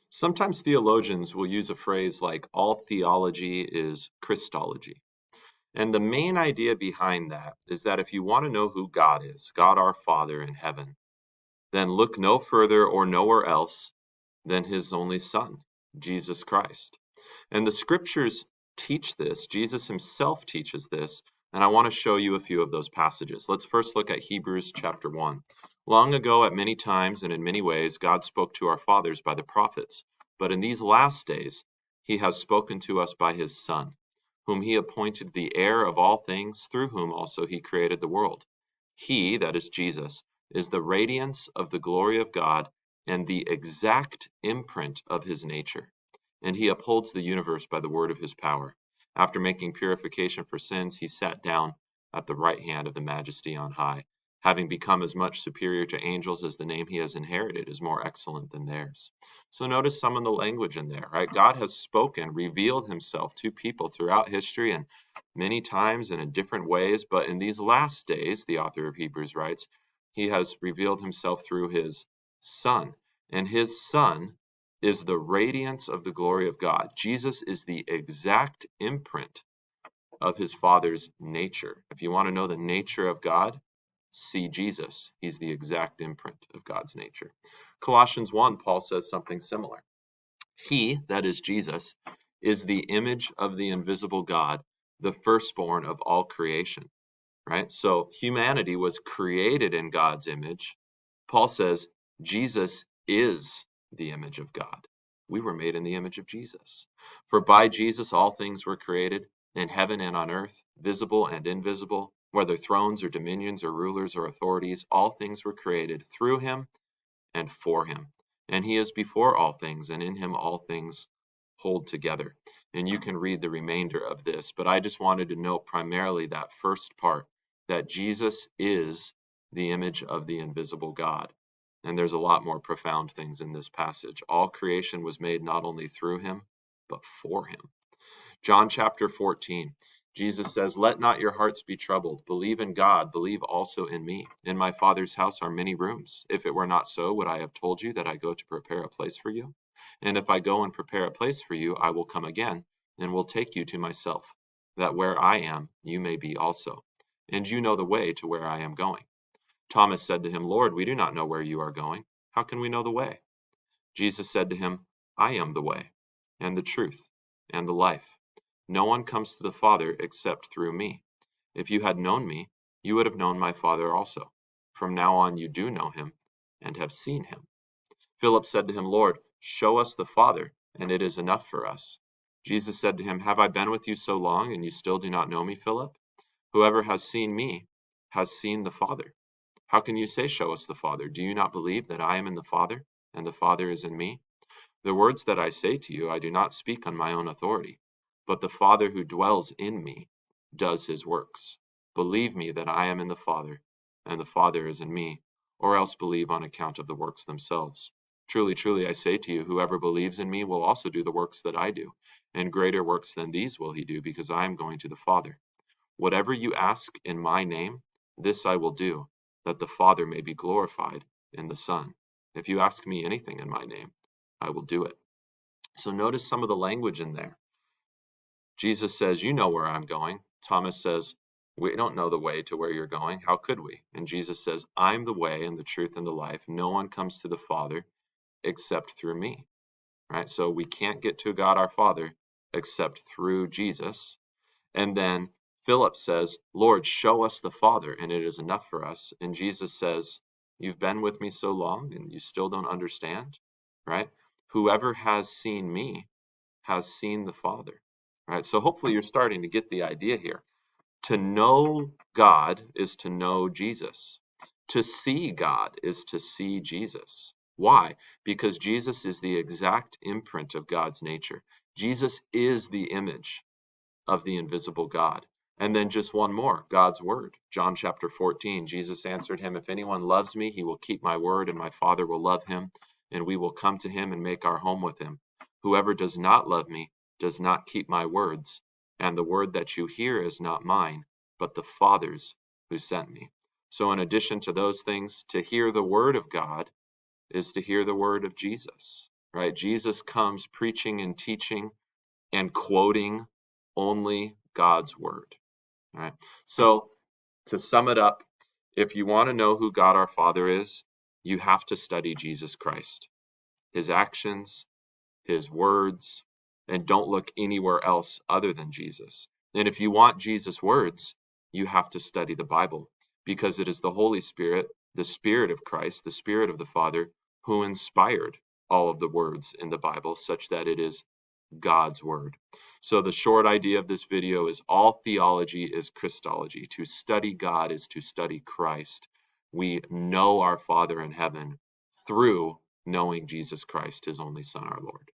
Sometimes theologians will use a phrase like all theology is Christology. And the main idea behind that is that if you want to know who God is, God our Father in heaven, then look no further or nowhere else than his only Son, Jesus Christ. And the scriptures teach this. Jesus himself teaches this. And I want to show you a few of those passages. Let's first look at Hebrews chapter 1. Long ago, at many times and in many ways, God spoke to our fathers by the prophets. But in these last days, he has spoken to us by his Son, whom he appointed the heir of all things, through whom also he created the world. He, that is Jesus, is the radiance of the glory of God and the exact imprint of his nature, and he upholds the universe by the word of his power. After making purification for sins, he sat down at the right hand of the Majesty on high, having become as much superior to angels as the name he has inherited is more excellent than theirs. So notice some of the language in there, right? God has spoken, revealed himself to people throughout history and many times and in different ways, but in these last days, the author of Hebrews writes, he has revealed himself through his Son, and his Son is the radiance of the glory of God. Jesus is the exact imprint of his Father's nature. If you want to know the nature of God, see Jesus. He's the exact imprint of God's nature. Colossians 1, Paul says something similar. He, that is Jesus, is the image of the invisible God, the firstborn of all creation. Right? So humanity was created in God's image. Paul says Jesus is the image of God. We were made in the image of Jesus. For by Jesus all things were created, in heaven and on earth, visible and invisible, whether thrones or dominions or rulers or authorities, all things were created through him and for him. And he is before all things, and in him all things hold together. And you can read the remainder of this, but I just wanted to note primarily that first part, that Jesus is the image of the invisible God. And there's a lot more profound things in this passage. All creation was made not only through him, but for him. John chapter 14, Jesus says, "Let not your hearts be troubled. Believe in God, believe also in me. In my Father's house are many rooms. If it were not so, would I have told you that I go to prepare a place for you? And if I go and prepare a place for you, I will come again and will take you to myself, that where I am, you may be also. And you know the way to where I am going." Thomas said to him, "Lord, we do not know where you are going. How can we know the way?" Jesus said to him, "I am the way, and the truth, and the life. No one comes to the Father except through me. If you had known me, you would have known my Father also. From now on you do know him, and have seen him." Philip said to him, "Lord, show us the Father, and it is enough for us." Jesus said to him, "Have I been with you so long, and you still do not know me, Philip? Whoever has seen me has seen the Father. How can you say, 'Show us the Father'? Do you not believe that I am in the Father, and the Father is in me? The words that I say to you I do not speak on my own authority, but the Father who dwells in me does his works. Believe me that I am in the Father, and the Father is in me, or else believe on account of the works themselves. Truly, truly, I say to you, whoever believes in me will also do the works that I do, and greater works than these will he do, because I am going to the Father. Whatever you ask in my name, this I will do, that the Father may be glorified in the Son. If you ask me anything in my name, I will do it." So notice some of the language in there. Jesus says, "You know where I'm going." Thomas says, "We don't know the way to where you're going. How could we?" And Jesus says, "I'm the way and the truth and the life. No one comes to the Father except through me." Right? So we can't get to God our Father except through Jesus. And then Philip says, "Lord, show us the Father, and it is enough for us." And Jesus says, "You've been with me so long, and you still don't understand?" Right? "Whoever has seen me has seen the Father." Right? So hopefully you're starting to get the idea here. To know God is to know Jesus. To see God is to see Jesus. Why? Because Jesus is the exact imprint of God's nature. Jesus is the image of the invisible God. And then just one more, God's word. John chapter 14, Jesus answered him, "If anyone loves me, he will keep my word, and my Father will love him, and we will come to him and make our home with him. Whoever does not love me does not keep my words, and the word that you hear is not mine, but the Father's who sent me." So in addition to those things, to hear the word of God is to hear the word of Jesus. right? Jesus comes preaching and teaching and quoting only God's word, all right? So to sum it up, if you want to know who God our Father is, you have to study Jesus Christ, his actions, his words, and don't look anywhere else other than Jesus. And if you want Jesus' words, you have to study the Bible, because it is the Holy Spirit, the Spirit of Christ, the Spirit of the Father, who inspired all of the words in the Bible, such that it is God's word. So the short idea of this video is all theology is Christology. To study God is to study Christ. We know our Father in heaven through knowing Jesus Christ, his only Son, our Lord.